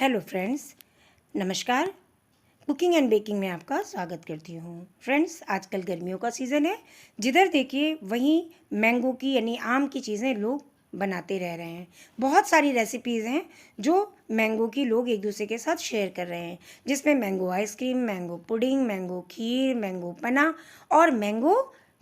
Hello friends, नमस्कार। Cooking and baking में आपका स्वागत करती हूँ। फ्रेंड्स, आजकल गर्मियों का सीज़न है। जिधर देखिए वहीं मैंगो की यानी आम की चीज़ें लोग बनाते रह रहे हैं। बहुत सारी रेसिपीज़ हैं जो मैंगो की लोग एक दूसरे के साथ शेयर कर रहे हैं, जिसमें mango ice cream, mango pudding, mango kheer, mango panna और मैंगो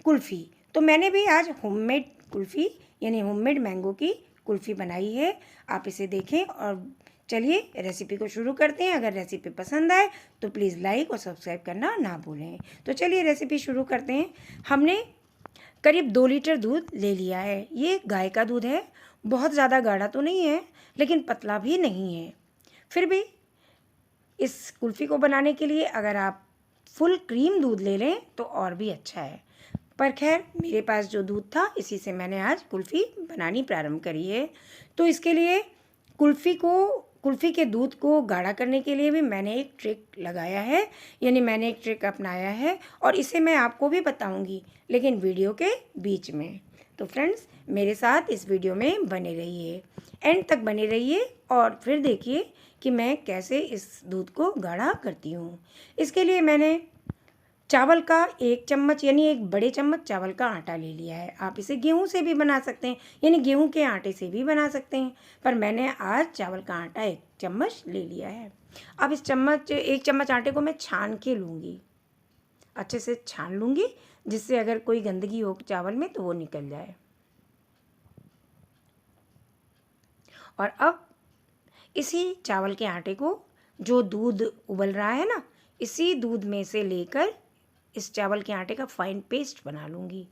कुल्फ़ी। तो मैंने भी आज होममेड कुल्फ़ी यानी होममेड मैंगो की कुल्फ़ी बनाई है। आप इसे देखें और चलिए रेसिपी को शुरू करते हैं। अगर रेसिपी पसंद आए तो प्लीज़ लाइक और सब्सक्राइब करना ना भूलें। तो चलिए रेसिपी शुरू करते हैं। हमने करीब 2 लीटर दूध ले लिया है। ये गाय का दूध है। बहुत ज़्यादा गाढ़ा तो नहीं है, लेकिन पतला भी नहीं है। फिर भी इस कुल्फ़ी को बनाने के लिए अगर आप फुल क्रीम दूध ले लें तो और भी अच्छा है। पर खैर, मेरे पास जो दूध था इसी से मैंने आज कुल्फ़ी बनानी प्रारंभ करी है। तो इसके लिए कुल्फ़ी के दूध को गाढ़ा करने के लिए भी मैंने एक ट्रिक लगाया है, यानी मैंने एक ट्रिक अपनाया है और इसे मैं आपको भी बताऊंगी, लेकिन वीडियो के बीच में। तो फ्रेंड्स, मेरे साथ इस वीडियो में बने रहिए, एंड तक बने रहिए और फिर देखिए कि मैं कैसे इस दूध को गाढ़ा करती हूँ। इसके लिए मैंने चावल का 1 चम्मच यानी एक बड़े चम्मच चावल का आटा ले लिया है। आप इसे गेहूं से भी बना सकते हैं, यानी गेहूं के आटे से भी बना सकते हैं, पर मैंने आज चावल का आटा 1 चम्मच ले लिया है। अब इस 1 चम्मच आटे को मैं छान के लूँगी, अच्छे से छान लूँगी, जिससे अगर कोई गंदगी हो चावल में तो वो निकल जाए। और अब इसी चावल के आटे को, जो दूध उबल रहा है ना, इसी दूध में से लेकर इस चावल के आटे का फाइन पेस्ट बना लूँगी।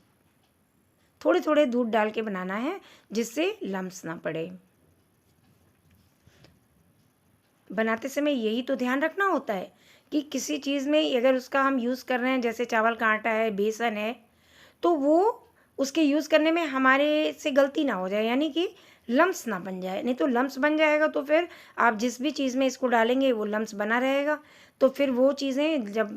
थोड़े थोड़े दूध डाल के बनाना है, जिससे लम्स ना पड़े। बनाते समय यही तो ध्यान रखना होता है कि किसी चीज़ में अगर उसका हम यूज़ कर रहे हैं, जैसे चावल का आटा है, बेसन है, तो वो उसके यूज़ करने में हमारे से गलती ना हो जाए, यानी कि लम्स ना बन जाए। नहीं तो लम्स बन जाएगा तो फिर आप जिस भी चीज़ में इसको डालेंगे वो लम्स बना रहेगा, तो फिर वो चीज़ें जब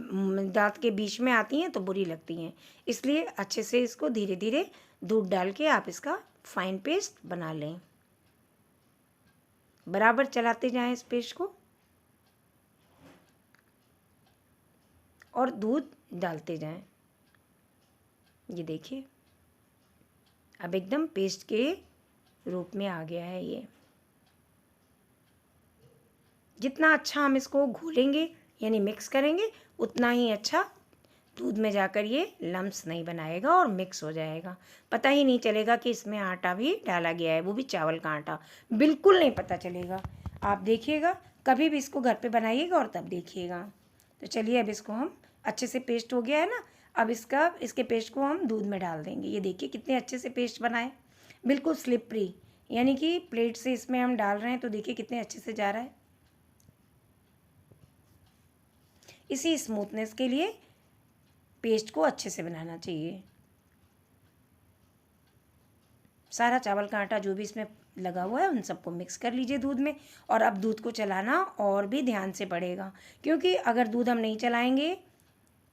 दांत के बीच में आती हैं तो बुरी लगती हैं। इसलिए अच्छे से इसको धीरे धीरे दूध डाल के आप इसका फाइन पेस्ट बना लें। बराबर चलाते जाएं इस पेस्ट को और दूध डालते जाएं। ये देखिए, अब एकदम पेस्ट के रूप में आ गया है ये। जितना अच्छा हम इसको घोलेंगे यानी मिक्स करेंगे, उतना ही अच्छा दूध में जाकर ये लम्स नहीं बनाएगा और मिक्स हो जाएगा। पता ही नहीं चलेगा कि इसमें आटा भी डाला गया है, वो भी चावल का आटा। बिल्कुल नहीं पता चलेगा। आप देखिएगा, कभी भी इसको घर पे बनाइएगा और तब देखिएगा। तो चलिए, अब इसको हम अच्छे से पेस्ट हो गया है ना, अब इसके पेस्ट को हम दूध में डाल देंगे। ये देखिए कितने अच्छे से पेस्ट बनाए, बिल्कुल स्लिपरी, यानी कि प्लेट से इसमें हम डाल रहे हैं तो देखिए कितने अच्छे से जा रहा है। इसी स्मूथनेस के लिए पेस्ट को अच्छे से बनाना चाहिए। सारा चावल का आटा जो भी इसमें लगा हुआ है उन सबको मिक्स कर लीजिए दूध में। और अब दूध को चलाना और भी ध्यान से पड़ेगा, क्योंकि अगर दूध हम नहीं चलाएंगे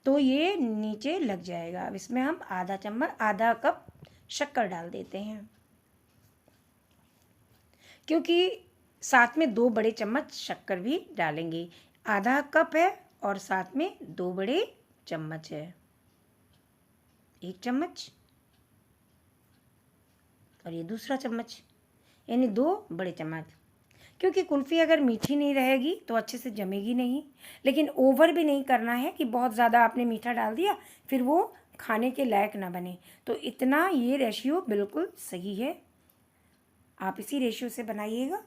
तो ये नीचे लग जाएगा। अब इसमें हम आधा कप शक्कर डाल देते हैं, क्योंकि साथ में 2 बड़े चम्मच शक्कर भी डालेंगे। आधा कप है और साथ में 2 बड़े चम्मच है, 1 चम्मच और ये दूसरा चम्मच, यानी 2 बड़े चम्मच। क्योंकि कुल्फ़ी अगर मीठी नहीं रहेगी तो अच्छे से जमेगी नहीं, लेकिन ओवर भी नहीं करना है कि बहुत ज़्यादा आपने मीठा डाल दिया फिर वो खाने के लायक ना बने। तो इतना ये रेशियो बिल्कुल सही है। आप इसी रेशियो से बनाइएगा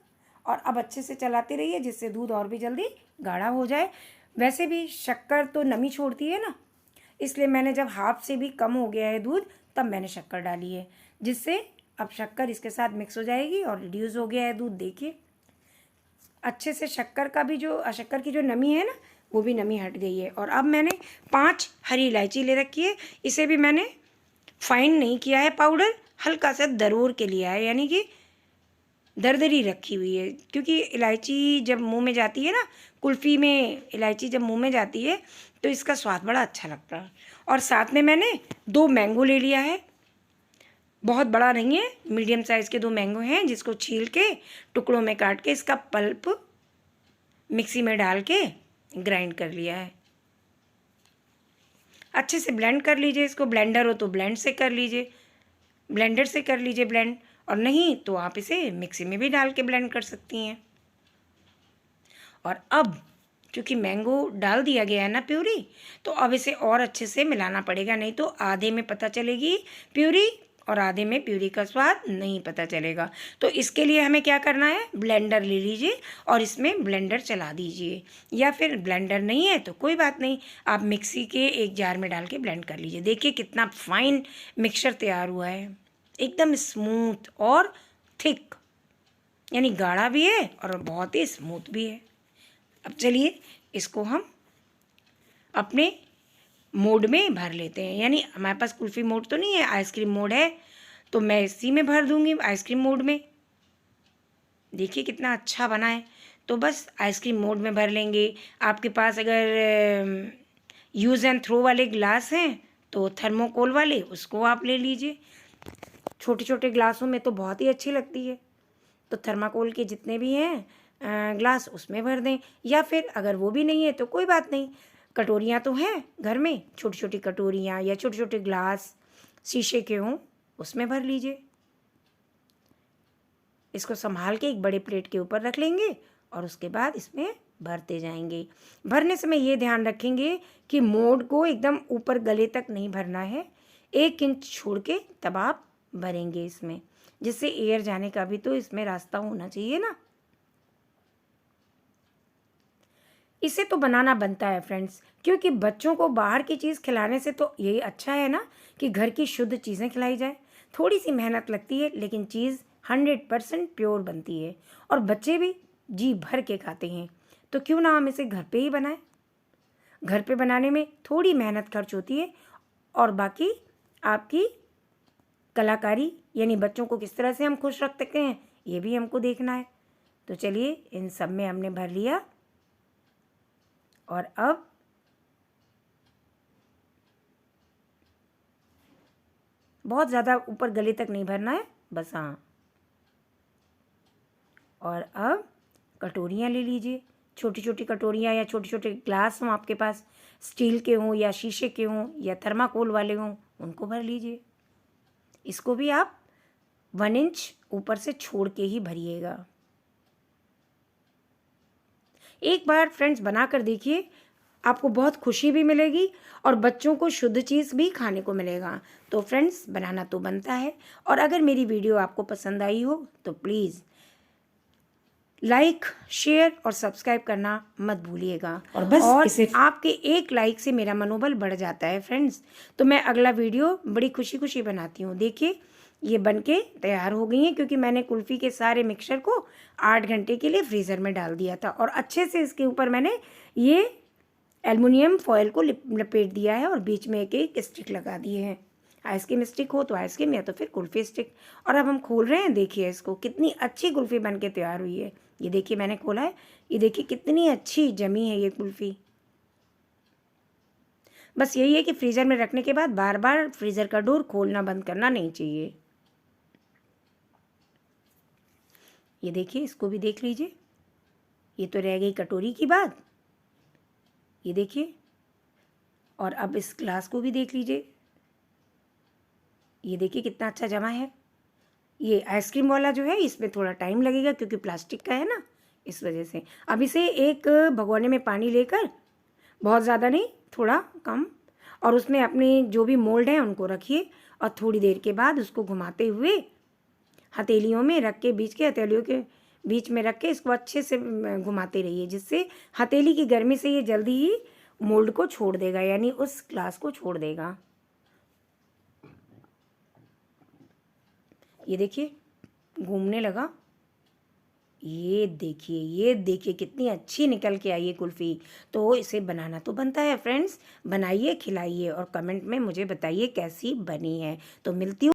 और अब अच्छे से चलाते रहिए, जिससे दूध और भी जल्दी गाढ़ा हो जाए। वैसे भी शक्कर तो नमी छोड़ती है ना, इसलिए मैंने जब हाफ से भी कम हो गया है दूध तब मैंने शक्कर डाली है, जिससे अब शक्कर इसके साथ मिक्स हो जाएगी और रिड्यूस हो गया है दूध। देखिए अच्छे से शक्कर की जो नमी है ना, वो भी नमी हट गई है। और अब मैंने 5 हरी इलायची ले रखी है। इसे भी मैंने फाइन नहीं किया है पाउडर, हल्का सा दरोर के लिया है, यानी कि दरदरी रखी हुई है। क्योंकि इलायची जब मुंह में जाती है ना, कुल्फ़ी में इलायची जब मुंह में जाती है तो इसका स्वाद बड़ा अच्छा लगता है। और साथ में मैंने 2 मैंगो ले लिया है, बहुत बड़ा नहीं है, मीडियम साइज़ के 2 मैंगो हैं, जिसको छील के टुकड़ों में काट के इसका पल्प मिक्सी में डाल के ग्राइंड कर लिया है। अच्छे से ब्लेंड कर लीजिए इसको, ब्लेंडर हो तो ब्लेंड से कर लीजिए, ब्लेंडर से कर लीजिए ब्लेंड, और नहीं तो आप इसे मिक्सी में भी डाल के ब्लेंड कर सकती हैं। और अब क्योंकि मैंगो डाल दिया गया है ना प्यूरी, तो अब इसे और अच्छे से मिलाना पड़ेगा, नहीं तो आधे में पता चलेगी प्यूरी और आधे में प्यूरी का स्वाद नहीं पता चलेगा। तो इसके लिए हमें क्या करना है, ब्लेंडर ले लीजिए और इसमें ब्लेंडर चला दीजिए, या फिर ब्लेंडर नहीं है तो कोई बात नहीं, आप मिक्सी के एक जार में डाल के ब्लेंड कर लीजिए। देखिए कितना फाइन मिक्सचर तैयार हुआ है, एकदम स्मूथ और थिक, यानी गाढ़ा भी है और बहुत ही स्मूथ भी है। अब चलिए इसको हम अपने मोड में भर लेते हैं, यानी हमारे पास कुल्फ़ी मोड तो नहीं है, आइसक्रीम मोड है, तो मैं इसी में भर दूंगी, आइसक्रीम मोड में। देखिए कितना अच्छा बना है, तो बस आइसक्रीम मोड में भर लेंगे। आपके पास अगर यूज़ एंड थ्रो वाले ग्लास हैं तो थर्मोकोल वाले, उसको आप ले लीजिए। छोटे छोटे ग्लासों में तो बहुत ही अच्छी लगती है, तो थर्माकोल के जितने भी हैं ग्लास उसमें भर दें, या फिर अगर वो भी नहीं है तो कोई बात नहीं, कटोरियाँ तो हैं घर में, छोटी छोटी कटोरियाँ या छोटे छोटे ग्लास शीशे के हों उसमें भर लीजिए। इसको संभाल के एक बड़े प्लेट के ऊपर रख लेंगे और उसके बाद इसमें भरते जाएंगे। भरने समय ये ध्यान रखेंगे कि मोड को एकदम ऊपर गले तक नहीं भरना है, 1 इंच छोड़ के तब आप भरेंगे इसमें, जिससे एयर जाने का भी तो इसमें रास्ता होना चाहिए ना। इसे तो बनाना बनता है फ्रेंड्स, क्योंकि बच्चों को बाहर की चीज़ खिलाने से तो यही अच्छा है ना कि घर की शुद्ध चीज़ें खिलाई जाए। थोड़ी सी मेहनत लगती है लेकिन चीज़ 100% प्योर बनती है और बच्चे भी जी भर के खाते हैं। तो क्यों ना हम इसे घर पे ही बनाएं। घर पे बनाने में थोड़ी मेहनत खर्च होती है और बाकी आपकी कलाकारी, यानी बच्चों को किस तरह से हम खुश रख सकते हैं ये भी हमको देखना है। तो चलिए इन सब में हमने भर लिया और अब बहुत ज़्यादा ऊपर गले तक नहीं भरना है, बस हाँ। और अब कटोरियाँ ले लीजिए, छोटी छोटी कटोरियाँ या छोटे छोटे ग्लास हों आपके पास, स्टील के हों या शीशे के हों या थर्माकोल वाले हों, उनको भर लीजिए। इसको भी आप 1 इंच ऊपर से छोड़ के ही भरिएगा। एक बार फ्रेंड्स बना कर देखिए, आपको बहुत खुशी भी मिलेगी और बच्चों को शुद्ध चीज़ भी खाने को मिलेगा। तो फ्रेंड्स बनाना तो बनता है, और अगर मेरी वीडियो आपको पसंद आई हो तो प्लीज़ लाइक, शेयर और सब्सक्राइब करना मत भूलिएगा। और बस इसे आपके एक लाइक से मेरा मनोबल बढ़ जाता है फ्रेंड्स, तो मैं अगला वीडियो बड़ी खुशी खुशी बनाती हूँ। देखिए ये बनके तैयार हो गई हैं, क्योंकि मैंने कुल्फ़ी के सारे मिक्सचर को 8 घंटे के लिए फ्रीज़र में डाल दिया था और अच्छे से इसके ऊपर मैंने ये एल्युमिनियम फॉयल को लपेट दिया है और बीच में एक एक स्टिक लगा दिए हैं। आइसक्रीम स्टिक हो तो आइसक्रीम, या तो फिर कुल्फ़ी स्टिक। और अब हम खोल रहे हैं, देखिए इसको कितनी अच्छी कुल्फ़ी बन के तैयार हुई है। ये देखिए मैंने खोला है, ये देखिए कितनी अच्छी जमी है ये कुल्फ़ी। बस यही है कि फ्रीज़र में रखने के बाद बार बार फ्रीज़र का डोर खोलना बंद करना नहीं चाहिए। ये देखिए इसको भी देख लीजिए, ये तो रह गई कटोरी की बात, ये देखिए। और अब इस ग्लास को भी देख लीजिए, ये देखिए कितना अच्छा जमा है। ये आइसक्रीम वाला जो है इसमें थोड़ा टाइम लगेगा क्योंकि प्लास्टिक का है ना, इस वजह से। अब इसे एक भगोने में पानी लेकर, बहुत ज़्यादा नहीं थोड़ा कम, और उसमें अपने जो भी मोल्ड हैं उनको रखिए और थोड़ी देर के बाद उसको घुमाते हुए हथेलियों में रख के, बीच के हथेलियों के बीच में रख के इसको अच्छे से घुमाते रहिए, जिससे हथेली की गर्मी से ये जल्दी ही मोल्ड को छोड़ देगा, यानी उस ग्लास को छोड़ देगा। ये देखिए घूमने लगा, ये देखिए कितनी अच्छी निकल के आई है कुल्फ़ी। तो इसे बनाना तो बनता है फ्रेंड्स, बनाइए, खिलाइए और कमेंट में मुझे बताइए कैसी बनी है। तो मिलती हूँ